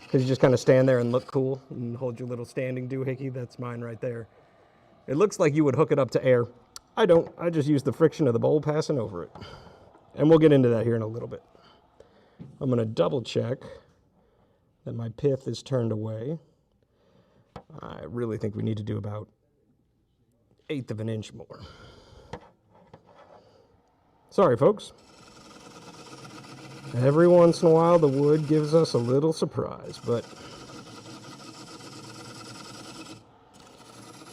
because you just kind of stand there and look cool and hold your little standing doohickey. That's mine right there. It looks like you would hook it up to air. I don't. I just use the friction of the bowl passing over it. And we'll get into that here in a little bit. I'm going to double check that my pith is turned away. I really think we need to do about 1/8 of an inch more. Sorry, folks. Every once in a while, the wood gives us a little surprise, but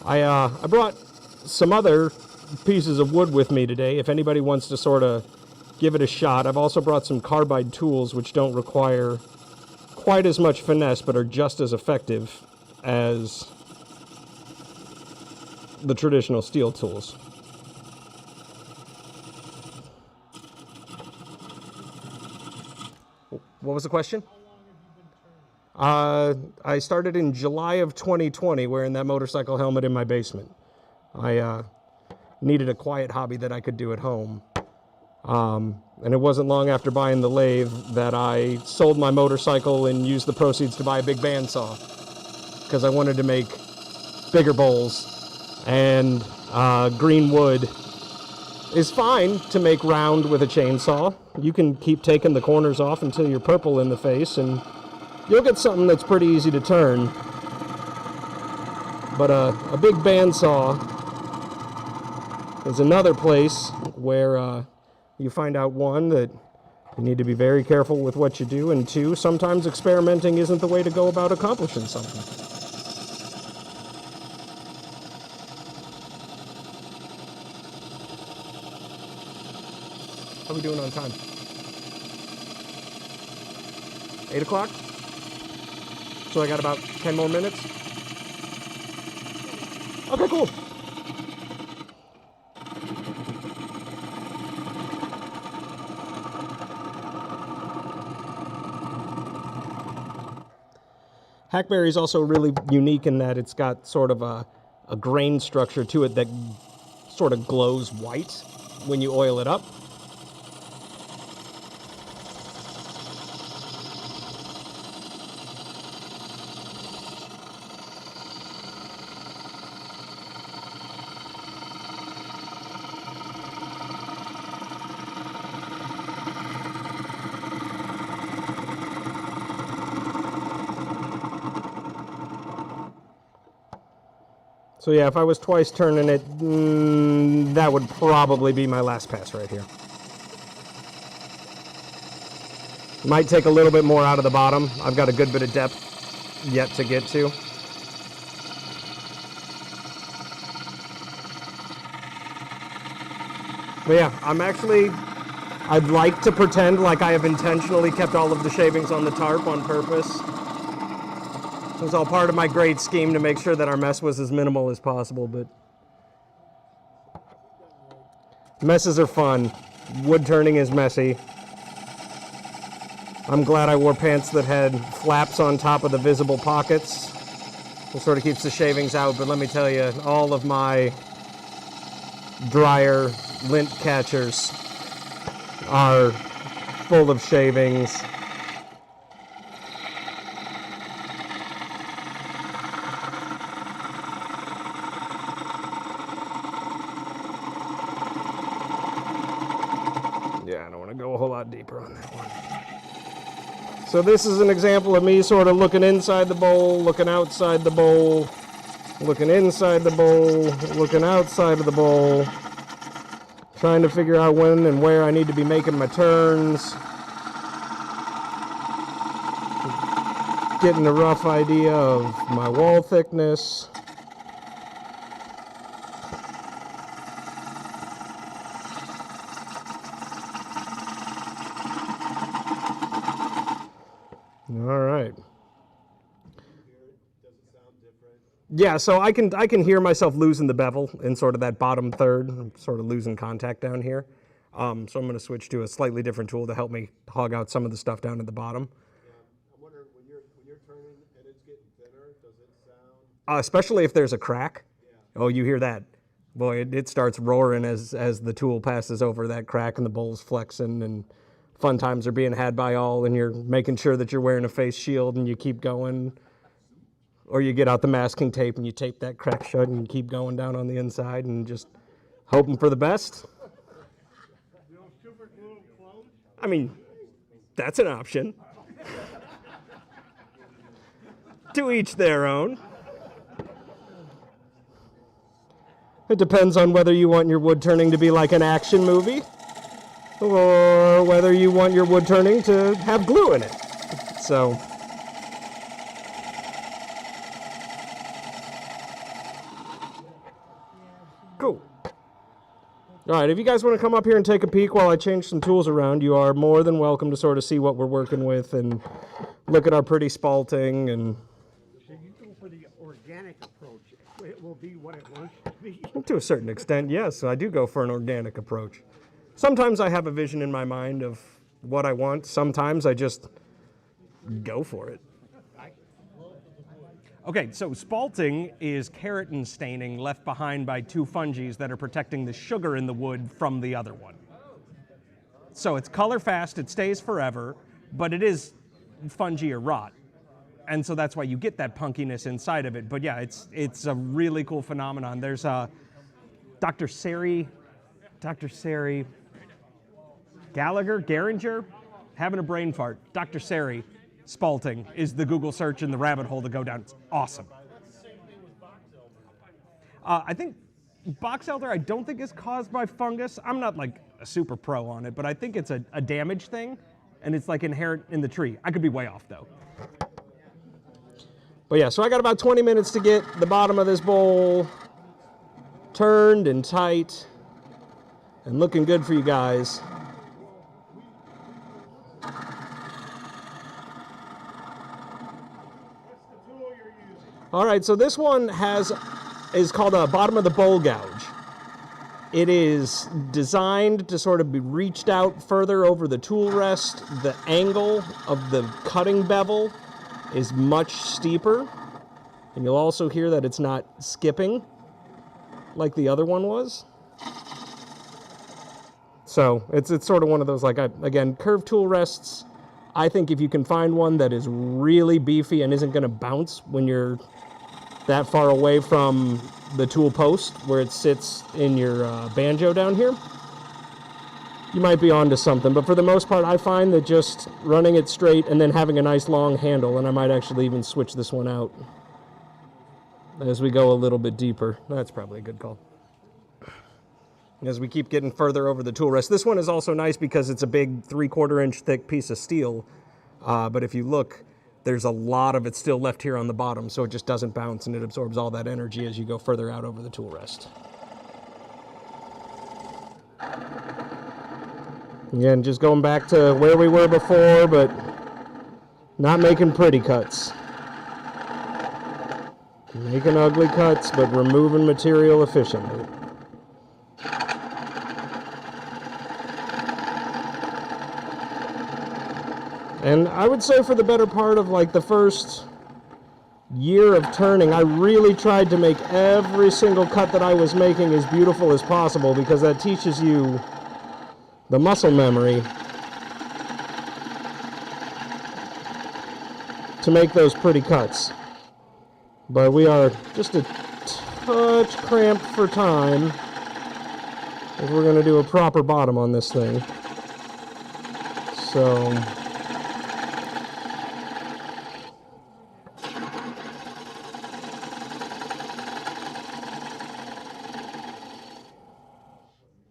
I brought some other pieces of wood with me today, if anybody wants to sort of give it a shot. I've also brought some carbide tools, which don't require quite as much finesse, but are just as effective as the traditional steel tools. What was the question? I started in July of 2020 wearing that motorcycle helmet in my basement. I needed a quiet hobby that I could do at home. And it wasn't long after buying the lathe that I sold my motorcycle and used the proceeds to buy a big bandsaw, because I wanted to make bigger bowls. And green wood is fine to make round with a chainsaw. You can keep taking the corners off until you're purple in the face, and you'll get something that's pretty easy to turn. But a big bandsaw is another place where you find out, one, that you need to be very careful with what you do, and two, sometimes experimenting isn't the way to go about accomplishing something. How are we doing on time? 8 o'clock? So I got about 10 more minutes? Okay, cool. Hackberry is also really unique in that it's got sort of a grain structure to it that sort of glows white when you oil it up. So yeah, if I was twice turning it, that would probably be my last pass right here. Might take a little bit more out of the bottom. I've got a good bit of depth yet to get to. But yeah, I'd like to pretend like I have intentionally kept all of the shavings on the tarp on purpose. It was all part of my great scheme to make sure that our mess was as minimal as possible, but messes are fun. Wood turning is messy. I'm glad I wore pants that had flaps on top of the visible pockets. It sort of keeps the shavings out, but let me tell you, all of my dryer lint catchers are full of shavings. Yeah, I don't want to go a whole lot deeper on that one. So this is an example of me sort of looking inside the bowl, looking outside the bowl, looking inside the bowl, looking outside of the bowl, trying to figure out when and where I need to be making my turns, getting a rough idea of my wall thickness. All right. Yeah, so I can hear myself losing the bevel in sort of that bottom third. I'm sort of losing contact down here. So I'm going to switch to a slightly different tool to help me hog out some of the stuff down at the bottom. I'm wondering, when you're turning and it's getting thinner, does it sound? Especially if there's a crack. Yeah. Oh, you hear that. Boy, it starts roaring as the tool passes over that crack and the bowl's flexing, and fun times are being had by all, and you're making sure that you're wearing a face shield and you keep going. Or you get out the masking tape and you tape that crack shut and you keep going down on the inside and just hoping for the best. I mean, that's an option. To each their own. It depends on whether you want your wood turning to be like an action movie or whether you want your wood turning to have glue in it. So cool. All right, if you guys want to come up here and take a peek while I change some tools around, you are more than welcome to sort of see what we're working with and look at our pretty spalting. And So you go for the organic approach. It will be what it wants to be. to a certain extent, yes, I do go for an organic approach. Sometimes I have a vision in my mind of what I want. Sometimes I just go for it. Okay, so spalting is keratin staining left behind by two fungi that are protecting the sugar in the wood from the other one. So it's color fast, it stays forever, but it is fungi or rot. And so that's why you get that punkiness inside of it. But yeah, it's a really cool phenomenon. There's Dr. Sari Geringer, having a brain fart. Dr. Sari spalting is the Google search and the rabbit hole to go down. It's awesome. I think box elder I don't think is caused by fungus. I'm not like a super pro on it, but I think it's a damage thing, and it's like inherent in the tree. I could be way off though. But yeah, so I got about 20 minutes to get the bottom of this bowl turned and tight and looking good for you guys. All right, so this one is called a bottom of the bowl gouge. It is designed to sort of be reached out further over the tool rest. The angle of the cutting bevel is much steeper, and you'll also hear that it's not skipping like the other one was. So it's sort of one of those, like, again, curved tool rests. I think if you can find one that is really beefy and isn't going to bounce when you're that far away from the tool post where it sits in your banjo down here, you might be onto something. But for the most part, I find that just running it straight and then having a nice long handle, and I might actually even switch this one out as we go a little bit deeper. That's probably a good call. As we keep getting further over the tool rest. This one is also nice because it's a big 3/4 inch thick piece of steel. But if you look, there's a lot of it still left here on the bottom, so it just doesn't bounce and it absorbs all that energy as you go further out over the tool rest. Again, just going back to where we were before, but not making pretty cuts. Making ugly cuts, but removing material efficiently. And I would say for the better part of like the first year of turning, I really tried to make every single cut that I was making as beautiful as possible, because that teaches you the muscle memory to make those pretty cuts. But we are just a touch cramped for time if we're going to do a proper bottom on this thing. So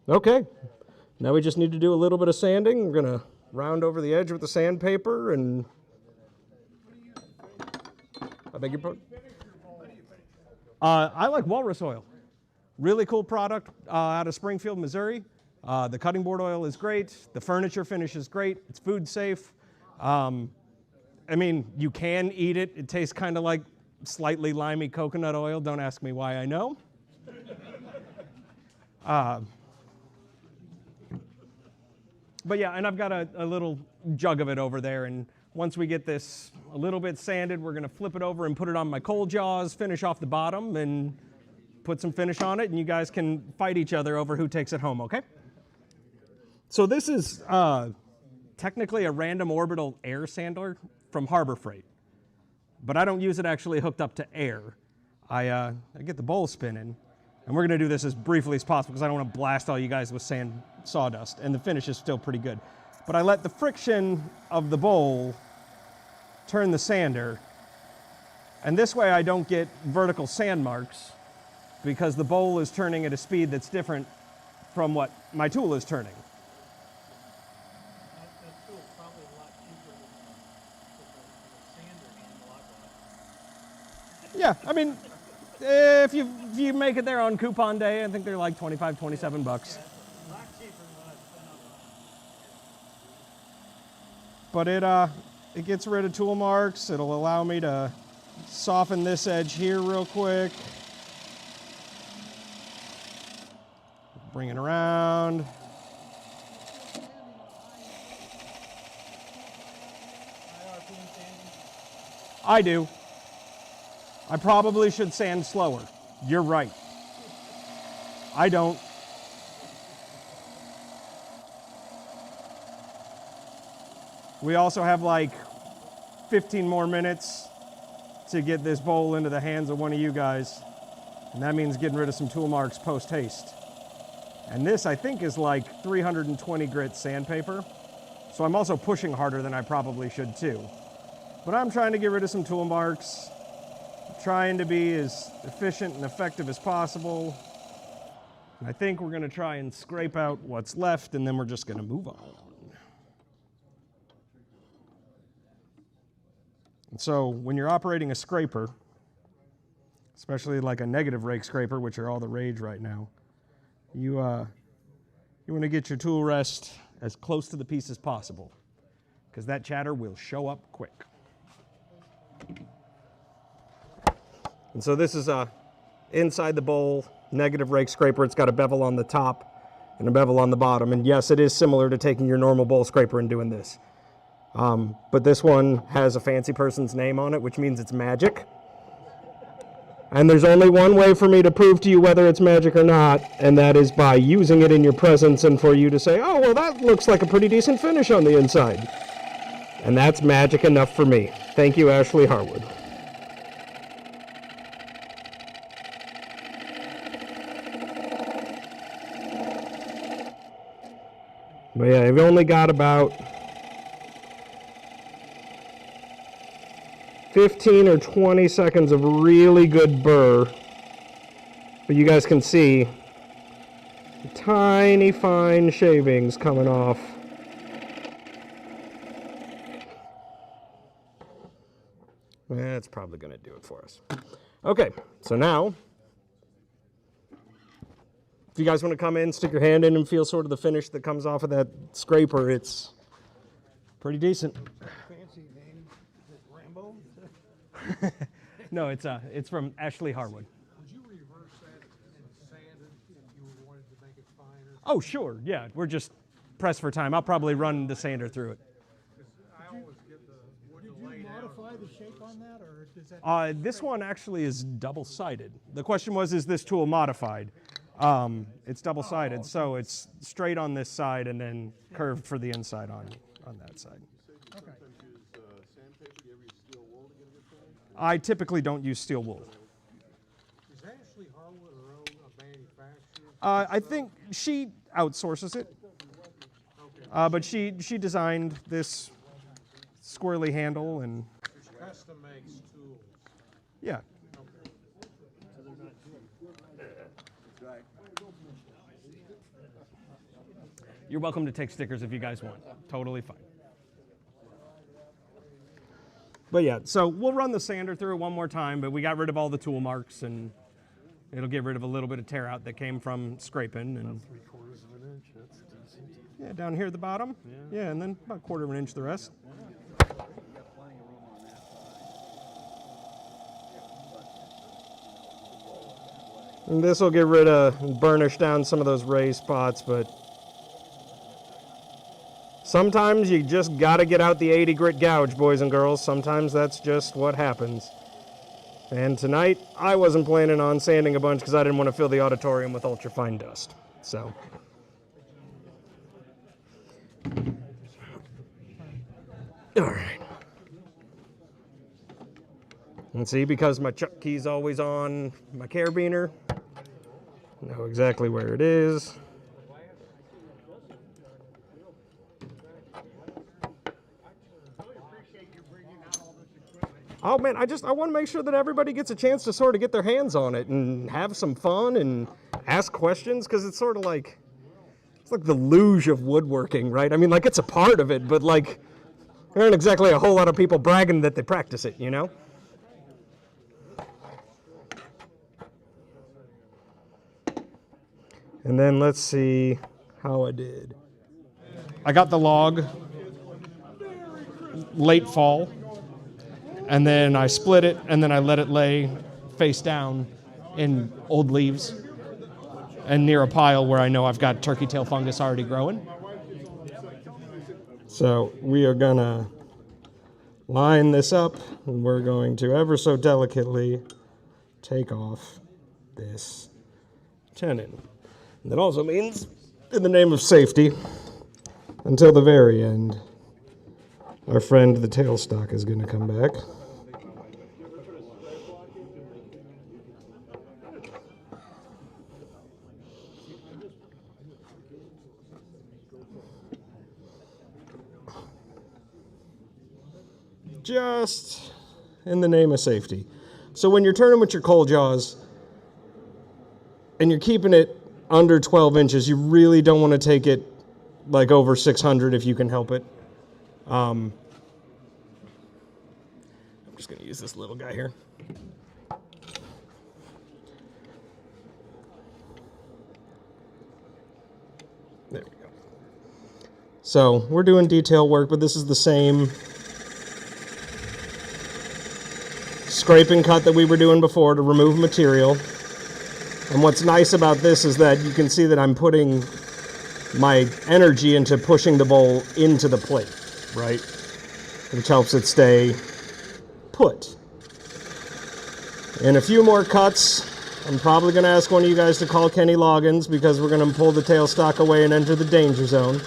okay, now we just need to do a little bit of sanding. We're going to round over the edge with the sandpaper and... I beg your pardon? I like walrus oil. Really cool product out of Springfield, Missouri. The cutting board oil is great. The furniture finish is great. It's food safe. I mean, you can eat it. It tastes kind of like slightly limey coconut oil. Don't ask me why I know. But yeah, and I've got a little jug of it over there, and once we get this a little bit sanded, we're going to flip it over and put it on my coal jaws, finish off the bottom, and put some finish on it, and you guys can fight each other over who takes it home, okay? So this is technically a random orbital air sander from Harbor Freight, but I don't use it actually hooked up to air. I get the bowl spinning, and we're going to do this as briefly as possible because I don't want to blast all you guys with sand sawdust, and the finish is still pretty good. But I let the friction of the bowl turn the sander, and this way I don't get vertical sand marks because the bowl is turning at a speed that's different from what my tool is turning. That tool is probably a lot cheaper than the sander and the lot. Yeah, I mean, if you make it there on coupon day, I think they're like 25, 27 bucks. A lot cheaper than what I spent on But it gets rid of tool marks. It'll allow me to soften this edge here real quick. Bring it around. I do. I probably should sand slower. You're right. I don't. We also have like 15 more minutes to get this bowl into the hands of one of you guys. And that means getting rid of some tool marks post-haste. And this, I think, is like 320 grit sandpaper. So I'm also pushing harder than I probably should too. But I'm trying to get rid of some tool marks, trying to be as efficient and effective as possible. I think we're going to try and scrape out what's left, and then we're just going to move on. And so when you're operating a scraper, especially like a negative rake scraper, which are all the rage right now, you want to get your tool rest as close to the piece as possible, because that chatter will show up quick. And so this is a inside the bowl negative rake scraper. It's got a bevel on the top and a bevel on the bottom. And yes, it is similar to taking your normal bowl scraper and doing this. But this one has a fancy person's name on it, which means it's magic. And there's only one way for me to prove to you whether it's magic or not, and that is by using it in your presence and for you to say, oh, well, that looks like a pretty decent finish on the inside. And that's magic enough for me. Thank you, Ashley Harwood. But yeah, I've only got about 15 or 20 seconds of really good burr. But you guys can see tiny fine shavings coming off. That's probably going to do it for us. Okay, so now, if you guys want to come in, stick your hand in and feel sort of the finish that comes off of that scraper, it's pretty decent. Fancy name, is it Rambo? No, it's from Ashley Harwood. Would you reverse that and sand it if you wanted to make it finer? Oh, sure, yeah, we're just pressed for time. I'll probably run the sander through it. I always get the wood to lay down. Did you modify the shape on that, or does that? This one actually is double-sided. The question was, is this tool modified? It's double-sided, so it's straight on this side and then curved for the inside on that side. Okay. I typically don't use steel wool. Is Ashley Harwood her own manufacturer? I think she outsources it, but she designed this squirrely handle and Custom makes tools. yeah. You're welcome to take stickers if you guys want. Totally fine. But yeah, so we'll run the sander through it one more time, but we got rid of all the tool marks, and it'll get rid of a little bit of tear out that came from scraping. And 3/4 of an inch, that's decent. yeah, down here at the bottom. Yeah, and then about 1/4 of an inch the rest. And this will get rid of, burnish down some of those raised spots, but sometimes you just gotta get out the 80 grit gouge, boys and girls. Sometimes that's just what happens. And tonight, I wasn't planning on sanding a bunch because I didn't want to fill the auditorium with ultrafine dust. So. All right. And see, because my chuck key's always on my carabiner, I know exactly where it is. Oh man, I want to make sure that everybody gets a chance to sort of get their hands on it and have some fun and ask questions, because it's sort of like, it's like the luge of woodworking, right? I mean, like, it's a part of it, but like, there aren't exactly a whole lot of people bragging that they practice it, you know? And then let's see how I did. I got the log late fall, and then I split it, and then I let it lay face down in old leaves and near a pile where I know I've got turkey tail fungus already growing. So we are gonna line this up, and we're going to ever so delicately take off this tenon. And that also means, in the name of safety, until the very end, our friend the tailstock is going to come back. just in the name of safety. So when you're turning with your cold jaws and you're keeping it under 12 inches, you really don't want to take it like over 600 if you can help it. I'm just going to use this little guy here. There we go. So we're doing detail work, but this is the same scraping cut that we were doing before to remove material. And what's nice about this is that you can see that I'm putting my energy into pushing the bowl into the plate, right? Which helps it stay put. In a few more cuts, I'm probably going to ask one of you guys to call Kenny Loggins because we're going to pull the tailstock away and enter the danger zone.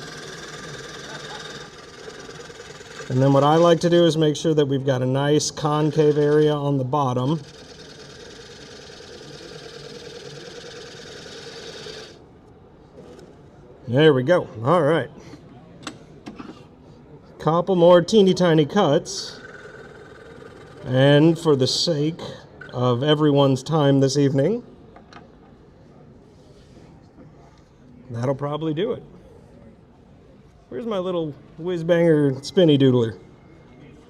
And then what I like to do is make sure that we've got a nice concave area on the bottom. There we go. All right. Couple more teeny tiny cuts. And for the sake of everyone's time this evening, that'll probably do it. Where's my little whiz-banger spinny doodler?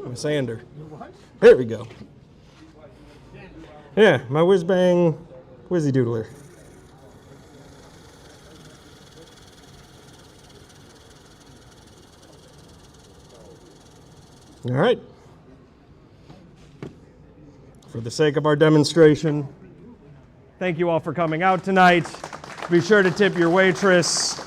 My sander. There we go. Yeah, my whiz-bang whizzy doodler. All right. For the sake of our demonstration, thank you all for coming out tonight. Be sure to tip your waitress.